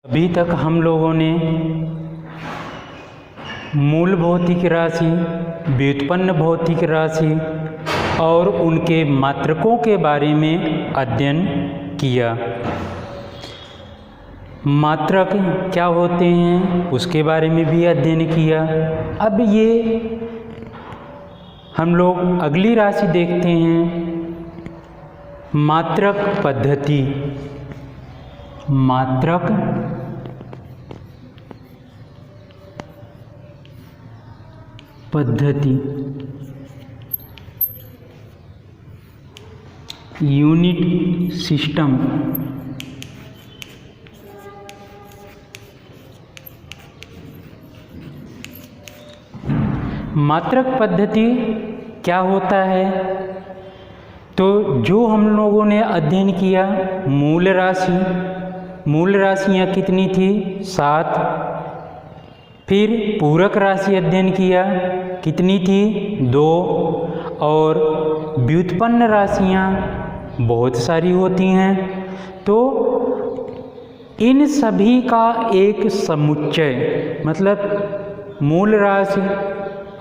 अभी तक हम लोगों ने मूल भौतिक राशि, व्युत्पन्न भौतिक राशि और उनके मात्रकों के बारे में अध्ययन किया। मात्रक क्या होते हैं उसके बारे में भी अध्ययन किया। अब ये हम लोग अगली राशि देखते हैं, मात्रक पद्धति। मात्रक पद्धति, यूनिट सिस्टम। मात्रक पद्धति क्या होता है? तो जो हम लोगों ने अध्ययन किया, मूल राशियाँ कितनी थी? 7। फिर पूरक राशि अध्ययन किया, कितनी थी? 2। और व्युत्पन्न राशियाँ बहुत सारी होती हैं। तो इन सभी का एक समुच्चय, मतलब मूल राशि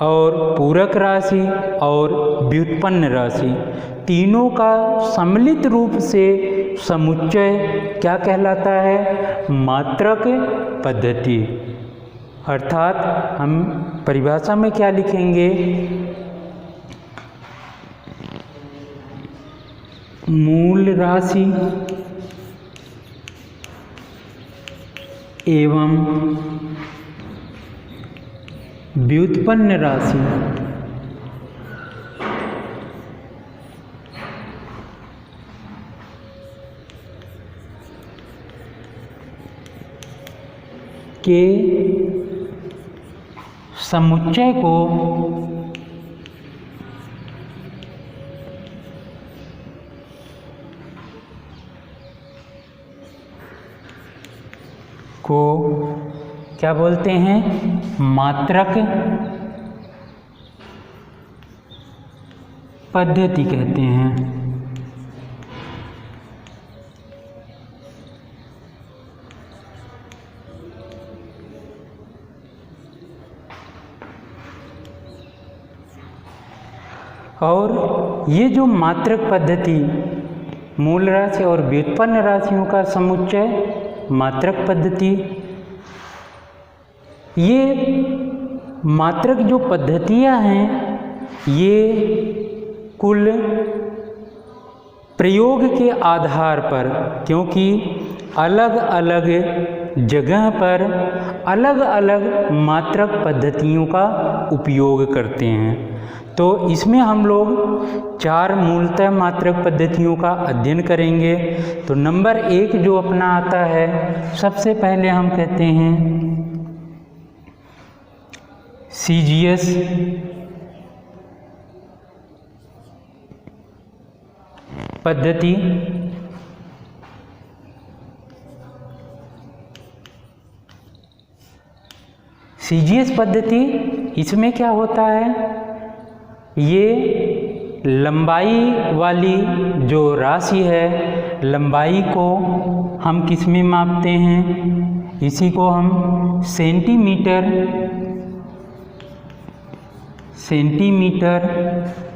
और पूरक राशि और व्युत्पन्न राशि, तीनों का सम्मिलित रूप से समुच्चय क्या कहलाता है? मात्रक पद्धति। अर्थात हम परिभाषा में क्या लिखेंगे? मूल राशि एवं व्युत्पन्न राशि के समुच्चय को क्या बोलते हैं? मात्रक पद्धति कहते हैं। और ये जो मात्रक पद्धति, मूल राशि और व्युत्पन्न राशियों का समुच्चय मात्रक पद्धति, ये मात्रक जो पद्धतियाँ हैं ये कुल प्रयोग के आधार पर, क्योंकि अलग अलग जगह पर अलग अलग मात्रक पद्धतियों का उपयोग करते हैं। तो इसमें हम लोग 4 मूलतः मात्रक पद्धतियों का अध्ययन करेंगे। तो नंबर 1 जो अपना आता है, सबसे पहले हम कहते हैं CGS पद्धति। CGS पद्धति, इसमें क्या होता है? ये लंबाई वाली जो राशि है, लंबाई को हम किस में मापते हैं? इसी को हम सेंटीमीटर,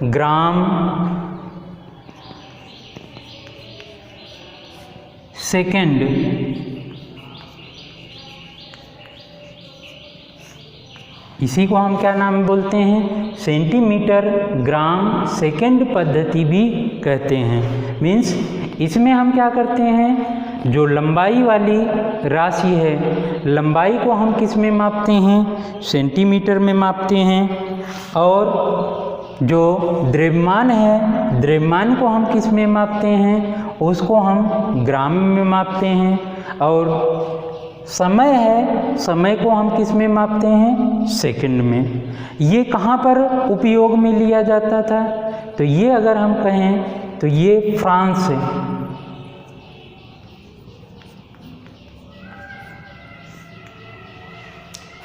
ग्राम, सेकंड, इसी को हम क्या नाम बोलते हैं? सेंटीमीटर, ग्राम, सेकंड पद्धति भी कहते हैं। मीन्स इसमें हम क्या करते हैं? जो लंबाई वाली राशि है, लंबाई को हम किस में मापते हैं? सेंटीमीटर में मापते हैं। और जो द्रव्यमान है, द्रव्यमान को हम किस में मापते हैं? उसको हम ग्राम में मापते हैं। और समय है, समय को हम किस में मापते हैं? सेकंड में। ये कहाँ पर उपयोग में लिया जाता था? तो ये अगर हम कहें तो ये फ्रांस है।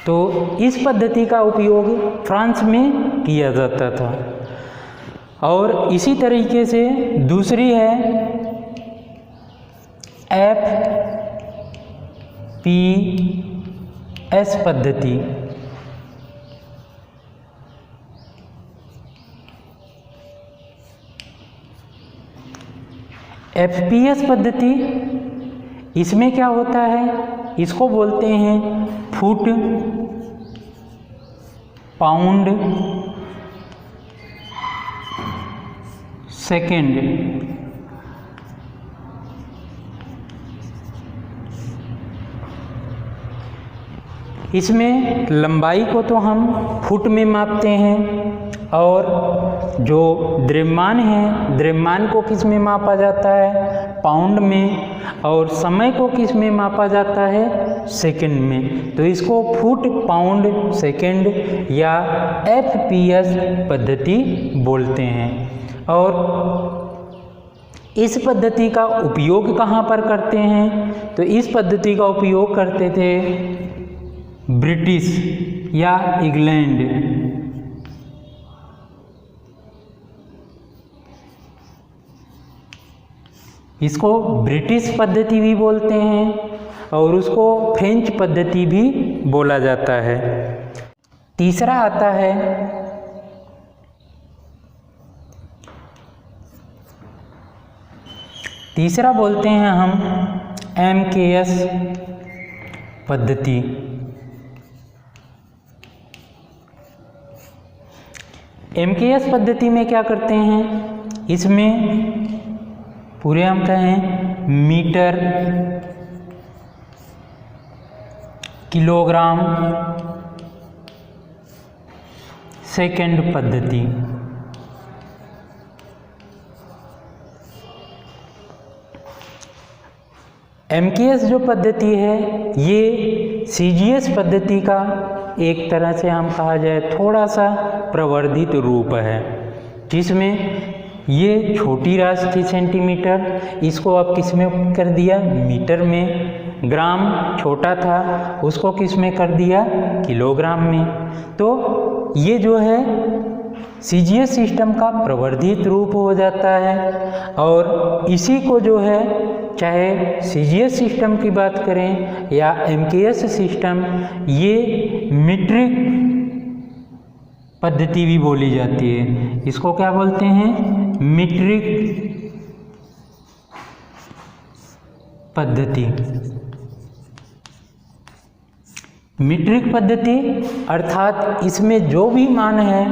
तो इस पद्धति का उपयोग फ्रांस में किया जाता था। और इसी तरीके से दूसरी है FPS पद्धति। FPS पद्धति, इसमें क्या होता है, इसको बोलते हैं फुट पाउंड सेकेंड। इसमें लंबाई को तो हम फुट में मापते हैं और जो द्रव्यमान है, द्रव्यमान को किस में मापा जाता है, पाउंड में, और समय को किस में मापा जाता है, सेकंड में। तो इसको फुट पाउंड सेकंड या FPS पद्धति बोलते हैं। और इस पद्धति का उपयोग कहाँ पर करते हैं, तो इस पद्धति का उपयोग करते थे ब्रिटिश या इंग्लैंड। इसको ब्रिटिश पद्धति भी बोलते हैं और उसको फ्रेंच पद्धति भी बोला जाता है। तीसरा आता है तीसरा बोलते हैं हम MKS पद्धति। MKS पद्धति में क्या करते हैं, इसमें पूरे हम कहें मीटर, किलोग्राम, सेकंड पद्धति। MKS जो पद्धति है ये CGS पद्धति का एक तरह से हम कहा जाए थोड़ा सा प्रवर्धित रूप है, जिसमें ये छोटी राशि थी सेंटीमीटर, इसको अब किस में कर दिया, मीटर में। ग्राम छोटा था, उसको किस में कर दिया, किलोग्राम में। तो ये जो है CGS सिस्टम का प्रवर्धित रूप हो जाता है। और इसी को जो है, चाहे CGS सिस्टम की बात करें या MKS सिस्टम, ये मीट्रिक पद्धति भी बोली जाती है। इसको क्या बोलते हैं, मीट्रिक पद्धति। मीट्रिक पद्धति अर्थात इसमें जो भी मान है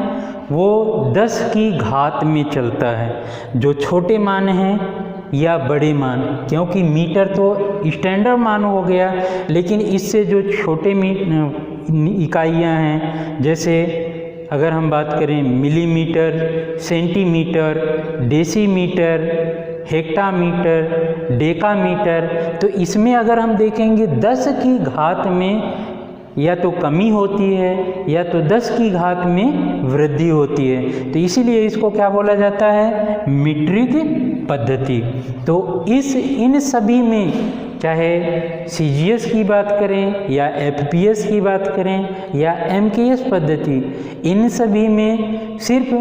वो 10 की घात में चलता है, जो छोटे मान हैं या बड़े मान, क्योंकि मीटर तो स्टैंडर्ड मान हो गया, लेकिन इससे जो छोटे इकाइयाँ हैं, जैसे अगर हम बात करें millimetre, centimetre, decimetre, hectometre, decametre, तो इसमें अगर हम देखेंगे 10 की घात में या तो कमी होती है या तो 10 की घात में वृद्धि होती है। तो इसीलिए इसको क्या बोला जाता है, मीट्रिक पद्धति। तो इन सभी में, चाहे CGS की बात करें या FPS की बात करें या MKS पद्धति, इन सभी में सिर्फ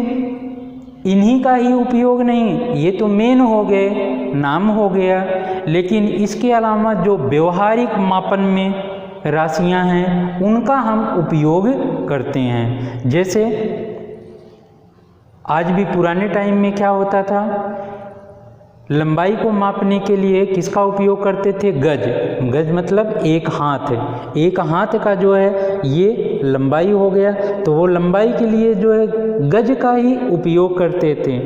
इन्हीं का ही उपयोग नहीं, ये तो मेन हो गए, नाम हो गया, लेकिन इसके अलावा जो व्यवहारिक मापन में राशियां हैं उनका हम उपयोग करते हैं। जैसे आज भी पुराने टाइम में क्या होता था, लंबाई को मापने के लिए किसका उपयोग करते थे, गज। गज मतलब एक हाथ है, एक हाथ का जो है ये लंबाई हो गया, तो वो लंबाई के लिए जो है गज का ही उपयोग करते थे।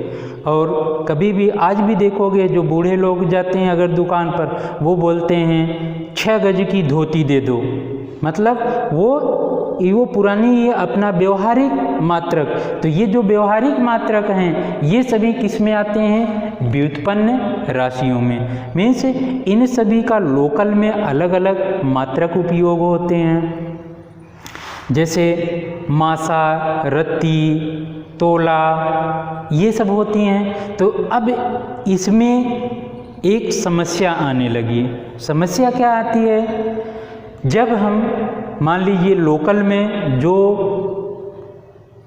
और कभी भी आज भी देखोगे जो बूढ़े लोग जाते हैं अगर दुकान पर, वो बोलते हैं 6 गज की धोती दे दो, मतलब वो पुरानी ये अपना व्यवहारिक मात्रक। तो ये जो व्यवहारिक मात्रक हैं ये सभी किस में आते हैं, व्युत्पन्न राशियों में। मीन्स इन सभी का लोकल में अलग अलग मात्रक उपयोग होते हैं, जैसे मासा, रत्ती, तोला, ये सब होती हैं। तो अब इसमें एक समस्या आने लगी। समस्या क्या आती है, जब हम मान लीजिए लोकल में जो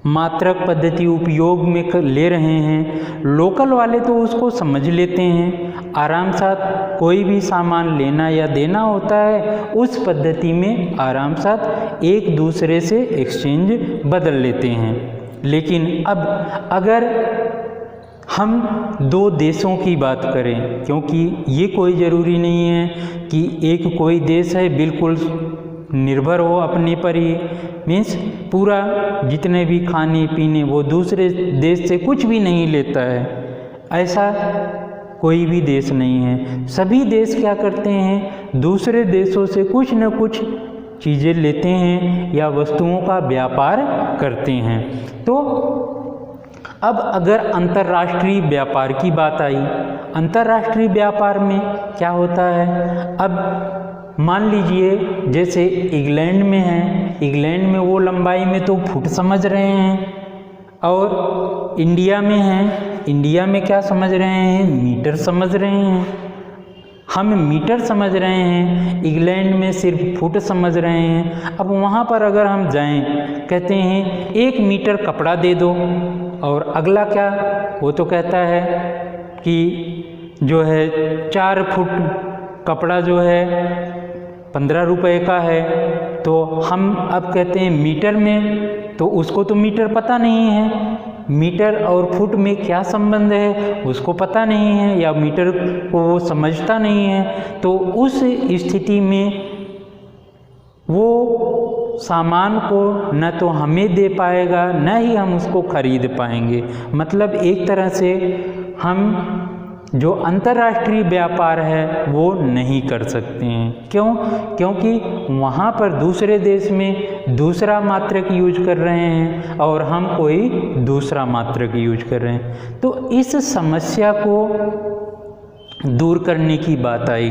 मात्रक पद्धति उपयोग में ले रहे हैं, लोकल वाले तो उसको समझ लेते हैं। आराम साथ कोई भी सामान लेना या देना होता है उस पद्धति में आराम साथ एक दूसरे से एक्सचेंज बदल लेते हैं। लेकिन अब अगर हम दो देशों की बात करें, क्योंकि ये कोई ज़रूरी नहीं है कि एक कोई देश है बिल्कुल निर्भर हो अपने पर ही, मीन्स पूरा जितने भी खाने पीने वो दूसरे देश से कुछ भी नहीं लेता है, ऐसा कोई भी देश नहीं है। सभी देश क्या करते हैं, दूसरे देशों से कुछ न कुछ चीज़ें लेते हैं या वस्तुओं का व्यापार करते हैं। तो अब अगर अंतर्राष्ट्रीय व्यापार की बात आई, अंतर्राष्ट्रीय व्यापार में क्या होता है, अब मान लीजिए जैसे इंग्लैंड में है, इंग्लैंड में वो लंबाई में तो फुट समझ रहे हैं, और इंडिया में है, इंडिया में क्या समझ रहे हैं, मीटर समझ रहे हैं। हम मीटर समझ रहे हैं, इंग्लैंड में सिर्फ फुट समझ रहे हैं। अब वहाँ पर अगर हम जाएं, कहते हैं 1 मीटर कपड़ा दे दो, और अगला क्या, वो तो कहता है कि जो है 4 फुट कपड़ा जो है 15 रुपए का है। तो हम अब कहते हैं मीटर में, तो उसको तो मीटर पता नहीं है, मीटर और फुट में क्या संबंध है उसको पता नहीं है, या मीटर को वो समझता नहीं है। तो उस स्थिति में वो सामान को न तो हमें दे पाएगा, न ही हम उसको खरीद पाएंगे। मतलब एक तरह से हम जो अंतर्राष्ट्रीय व्यापार है वो नहीं कर सकते हैं। क्यों? क्योंकि वहाँ पर दूसरे देश में दूसरा मात्रक यूज कर रहे हैं और हम कोई दूसरा मात्रक यूज कर रहे हैं। तो इस समस्या को दूर करने की बात आई,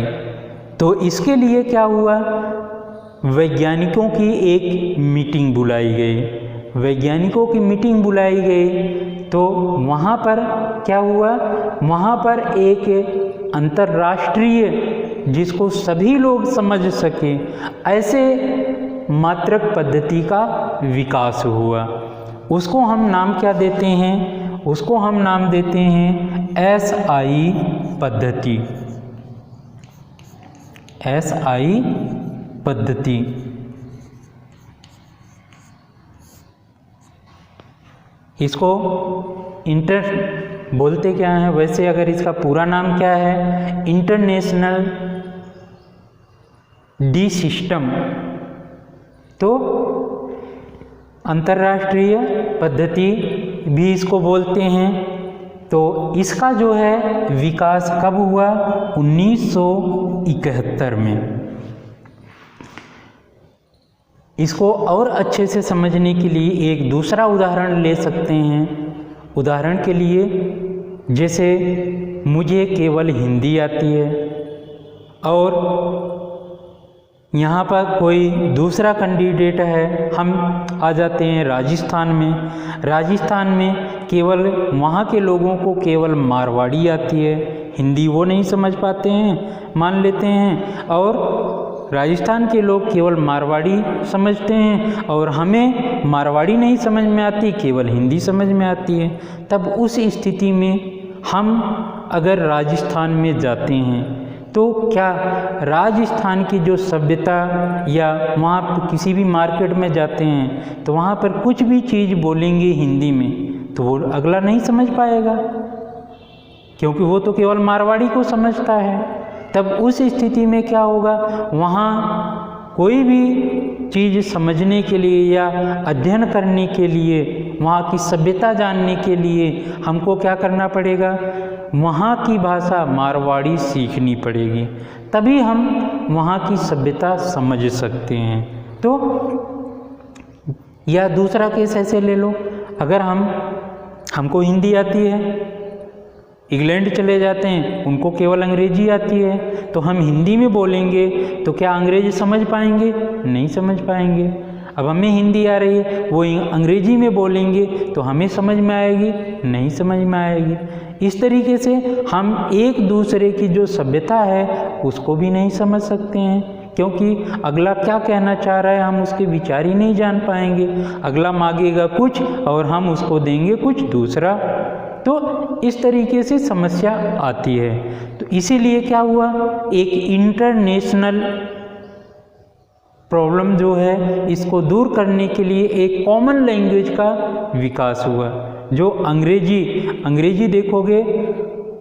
तो इसके लिए क्या हुआ, वैज्ञानिकों की एक मीटिंग बुलाई गई। वैज्ञानिकों की मीटिंग बुलाई गई तो वहाँ पर क्या हुआ, वहाँ पर एक अंतर्राष्ट्रीय, जिसको सभी लोग समझ सके, ऐसे मात्रक पद्धति का विकास हुआ। उसको हम नाम क्या देते हैं, उसको हम नाम देते हैं SI पद्धति। SI पद्धति। इसको बोलते क्या हैं, वैसे अगर इसका पूरा नाम क्या है, इंटरनेशनल डी सिस्टम। तो अंतर्राष्ट्रीय पद्धति भी इसको बोलते हैं। तो इसका जो है विकास कब हुआ, 1971 में। इसको और अच्छे से समझने के लिए एक दूसरा उदाहरण ले सकते हैं। उदाहरण के लिए, जैसे मुझे केवल हिंदी आती है और यहाँ पर कोई दूसरा कैंडिडेट है, हम आ जाते हैं राजस्थान में। राजस्थान में केवल वहाँ के लोगों को केवल मारवाड़ी आती है, हिंदी वो नहीं समझ पाते हैं, मान लेते हैं, और राजस्थान के लोग केवल मारवाड़ी समझते हैं और हमें मारवाड़ी नहीं समझ में आती, केवल हिंदी समझ में आती है। तब उस स्थिति में हम अगर राजस्थान में जाते हैं तो क्या राजस्थान की जो सभ्यता, या वहाँ किसी भी मार्केट में जाते हैं तो वहाँ पर कुछ भी चीज़ बोलेंगे हिंदी में तो वो अगला नहीं समझ पाएगा, क्योंकि वो तो केवल मारवाड़ी को समझता है। तब उस स्थिति में क्या होगा, वहाँ कोई भी चीज़ समझने के लिए या अध्ययन करने के लिए, वहाँ की सभ्यता जानने के लिए हमको क्या करना पड़ेगा, वहाँ की भाषा मारवाड़ी सीखनी पड़ेगी, तभी हम वहाँ की सभ्यता समझ सकते हैं। तो या दूसरा केस ऐसे ले लो, अगर हमको हिंदी आती है, इंग्लैंड चले जाते हैं, उनको केवल अंग्रेजी आती है, तो हम हिंदी में बोलेंगे तो क्या अंग्रेजी समझ पाएंगे, नहीं समझ पाएंगे। अब हमें हिंदी आ रही है, वो अंग्रेजी में बोलेंगे तो हमें समझ में आएगी, नहीं समझ में आएगी। इस तरीके से हम एक दूसरे की जो सभ्यता है उसको भी नहीं समझ सकते हैं। क्योंकि अगला क्या कहना चाह रहा है हम उसके विचार ही नहीं जान पाएंगे। अगला मांगेगा कुछ और हम उसको देंगे कुछ दूसरा, तो इस तरीके से समस्या आती है। तो इसीलिए क्या हुआ, एक इंटरनेशनल प्रॉब्लम जो है इसको दूर करने के लिए एक कॉमन लैंग्वेज का विकास हुआ। जो अंग्रेजी देखोगे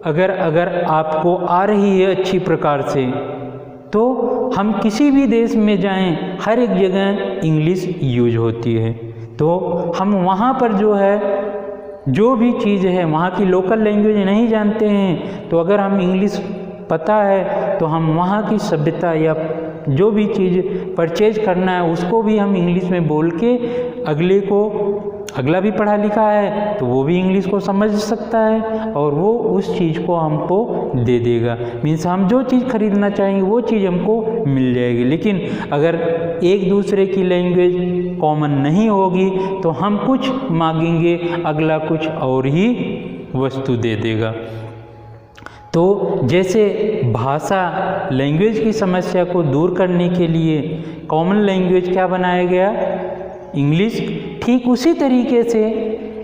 अगर आपको आ रही है अच्छी प्रकार से, तो हम किसी भी देश में जाएं हर एक जगह इंग्लिश यूज होती है। तो हम वहाँ पर जो है जो भी चीज़ है वहाँ की लोकल लैंग्वेज नहीं जानते हैं, तो अगर हम इंग्लिश पता है तो हम वहाँ की सभ्यता या जो भी चीज़ परचेज करना है उसको भी हम इंग्लिश में बोल के अगला भी पढ़ा लिखा है तो वो भी इंग्लिश को समझ सकता है और वो उस चीज़ को हमको दे देगा। मीन्स हम जो चीज़ खरीदना चाहेंगे वो चीज़ हमको मिल जाएगी। लेकिन अगर एक दूसरे की लैंग्वेज कॉमन नहीं होगी तो हम कुछ मांगेंगे, अगला कुछ और ही वस्तु दे देगा। तो जैसे भाषा लैंग्वेज की समस्या को दूर करने के लिए कॉमन लैंग्वेज क्या बनाया गया, इंग्लिश, ठीक उसी तरीके से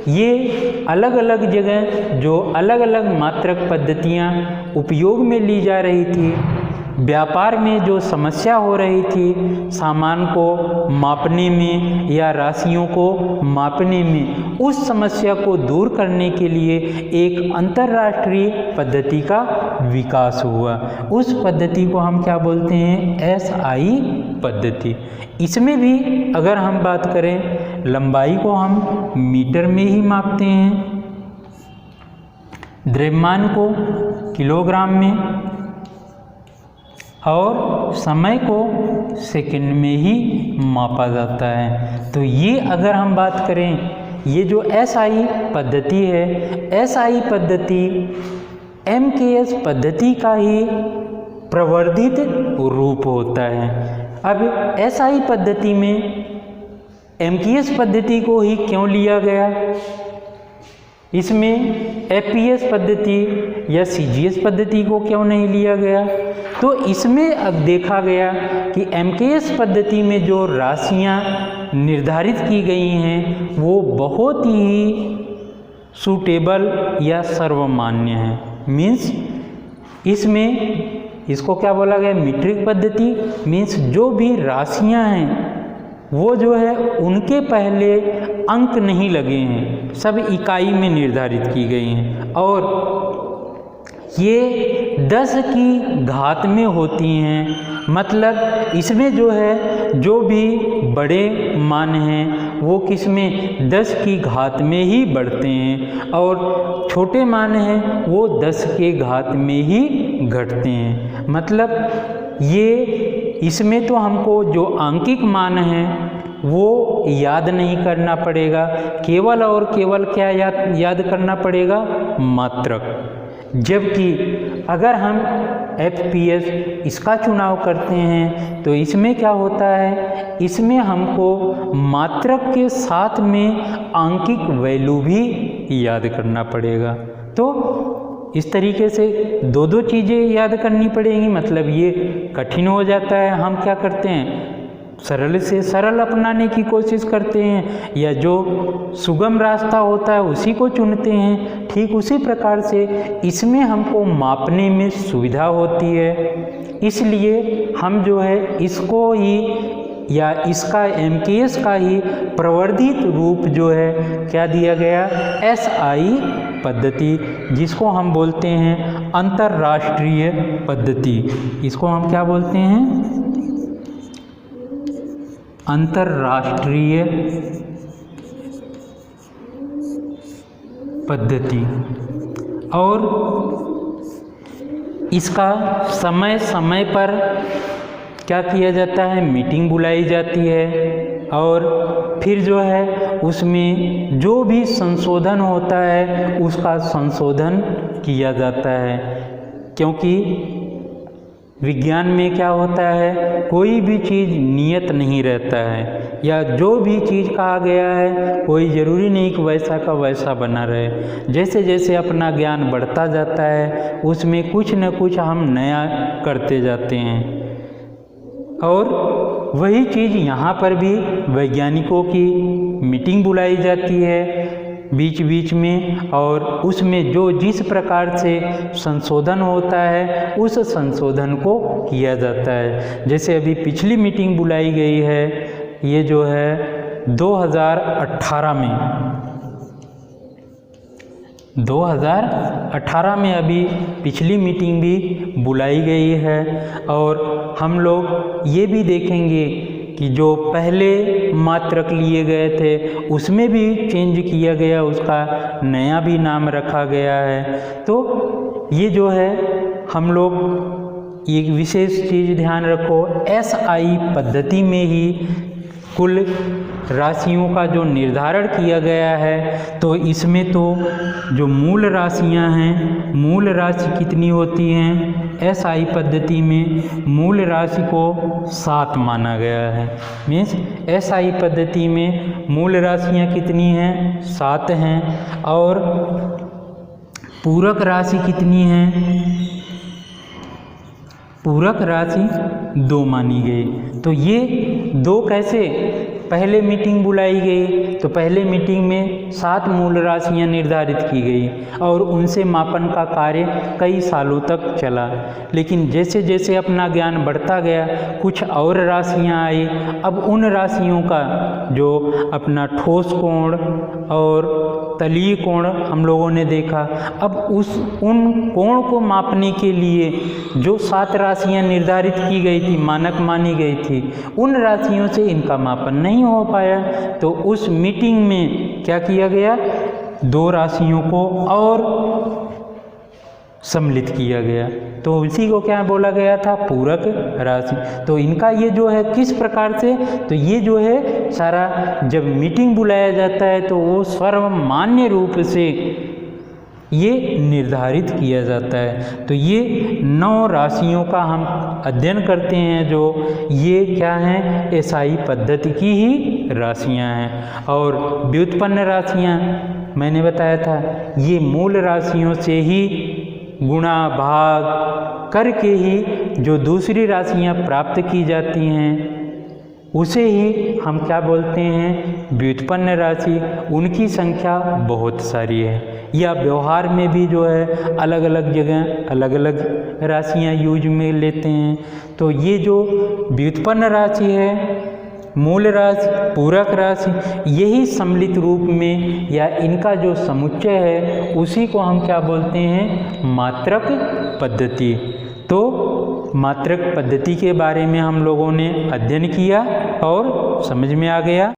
ये अलग अलग जगह जो अलग अलग मात्रक पद्धतियाँ उपयोग में ली जा रही थी, व्यापार में जो समस्या हो रही थी सामान को मापने में या राशियों को मापने में, उस समस्या को दूर करने के लिए एक अंतर्राष्ट्रीय पद्धति का विकास हुआ। उस पद्धति को हम क्या बोलते हैं, SI पद्धति। इसमें भी अगर हम बात करें, लंबाई को हम मीटर में ही मापते हैं, द्रव्यमान को किलोग्राम में और समय को सेकंड में ही मापा जाता है। तो ये अगर हम बात करें, ये जो SI पद्धति है, SI पद्धति MKS पद्धति का ही प्रवर्धित रूप होता है। अब SI पद्धति में MKS पद्धति को ही क्यों लिया गया, इसमें FPS पद्धति या CGS पद्धति को क्यों नहीं लिया गया? तो इसमें अब देखा गया कि MKS पद्धति में जो राशियां निर्धारित की गई हैं वो बहुत ही सूटेबल या सर्वमान्य हैं। मीन्स इसमें इसको क्या बोला गया, मीट्रिक पद्धति। मीन्स जो भी राशियां हैं वो जो है उनके पहले अंक नहीं लगे हैं, सब इकाई में निर्धारित की गई हैं और ये 10 की घात में होती हैं। मतलब इसमें जो है जो भी बड़े मान हैं वो किस में 10 की घात में ही बढ़ते हैं और छोटे मान हैं वो 10 के घात में ही घटते हैं। मतलब ये इसमें तो हमको जो आंकिक मान हैं वो याद नहीं करना पड़ेगा, केवल और केवल क्या याद करना पड़ेगा, मात्रक। जबकि अगर हम FPS इसका चुनाव करते हैं तो इसमें क्या होता है, इसमें हमको मात्रक के साथ में आंकिक वैल्यू भी याद करना पड़ेगा। तो इस तरीके से दो चीज़ें याद करनी पड़ेंगी। मतलब ये कठिन हो जाता है, हम क्या करते हैं सरल से सरल अपनाने की कोशिश करते हैं या जो सुगम रास्ता होता है उसी को चुनते हैं। ठीक उसी प्रकार से इसमें हमको मापने में सुविधा होती है, इसलिए हम जो है इसको ही या इसका MKS का ही प्रवर्धित रूप जो है क्या दिया गया, SI पद्धति, जिसको हम बोलते हैं अंतर्राष्ट्रीय पद्धति। इसको हम क्या बोलते हैं, अंतर्राष्ट्रीय पद्धति। और इसका समय समय पर क्या किया जाता है, मीटिंग बुलाई जाती है और फिर जो है उसमें जो भी संशोधन होता है उसका संशोधन किया जाता है। क्योंकि विज्ञान में क्या होता है, कोई भी चीज़ नियत नहीं रहता है या जो भी चीज़ कहा गया है कोई ज़रूरी नहीं कि वैसा का वैसा बना रहे। जैसे जैसे अपना ज्ञान बढ़ता जाता है उसमें कुछ न कुछ हम नया करते जाते हैं। और वही चीज़ यहाँ पर भी वैज्ञानिकों की मीटिंग बुलाई जाती है बीच बीच में, और उसमें जो जिस प्रकार से संशोधन होता है उस संशोधन को किया जाता है। जैसे अभी पिछली मीटिंग बुलाई गई है, ये जो है 2018 में अभी पिछली मीटिंग भी बुलाई गई है। और हम लोग ये भी देखेंगे कि जो पहले मात्रक लिए गए थे उसमें भी चेंज किया गया, उसका नया भी नाम रखा गया है। तो ये जो है हम लोग एक विशेष चीज़ ध्यान रखो, SI पद्धति में ही कुल राशियों का जो निर्धारण किया गया है, तो इसमें तो जो मूल राशियां हैं, मूल राशि कितनी होती हैं, SI पद्धति में मूल राशि को 7 माना गया है। मीन्स SI पद्धति में मूल राशियां कितनी हैं, 7 हैं। और पूरक राशि कितनी है, पूरक राशि 2 मानी गई। तो ये 2 कैसे, पहले मीटिंग बुलाई गई तो पहले मीटिंग में 7 मूल राशियां निर्धारित की गई और उनसे मापन का कार्य कई सालों तक चला। लेकिन जैसे जैसे अपना ज्ञान बढ़ता गया कुछ और राशियां आई। अब उन राशियों का जो अपना ठोस कोण और तलीय कोण हम लोगों ने देखा, अब उन कोण को मापने के लिए जो 7 राशियां निर्धारित की गई थी, मानक मानी गई थी, उन राशियों से इनका मापन नहीं हो पाया। तो उस मीटिंग में क्या किया गया, 2 राशियों को और सम्मिलित किया गया। तो इसी को क्या बोला गया था, पूरक राशि। तो इनका ये जो है किस प्रकार से, तो ये जो है सारा जब मीटिंग बुलाया जाता है तो वो सर्वमान्य रूप से ये निर्धारित किया जाता है। तो ये 9 राशियों का हम अध्ययन करते हैं, जो ये क्या हैं, SI पद्धति की ही राशियां हैं। और व्युत्पन्न राशियां मैंने बताया था, ये मूल राशियों से ही गुणा भाग करके ही जो दूसरी राशियां प्राप्त की जाती हैं उसे ही हम क्या बोलते हैं, व्युत्पन्न राशि। उनकी संख्या बहुत सारी है, या व्यवहार में भी जो है अलग अलग जगह अलग अलग राशियां यूज में लेते हैं। तो ये जो व्युत्पन्न राशि है, मूल राशि, पूरक राशि, यही सम्मिलित रूप में या इनका जो समुच्चय है उसी को हम क्या बोलते हैं, मात्रक पद्धति। तो मात्रक पद्धति के बारे में हम लोगों ने अध्ययन किया और समझ में आ गया।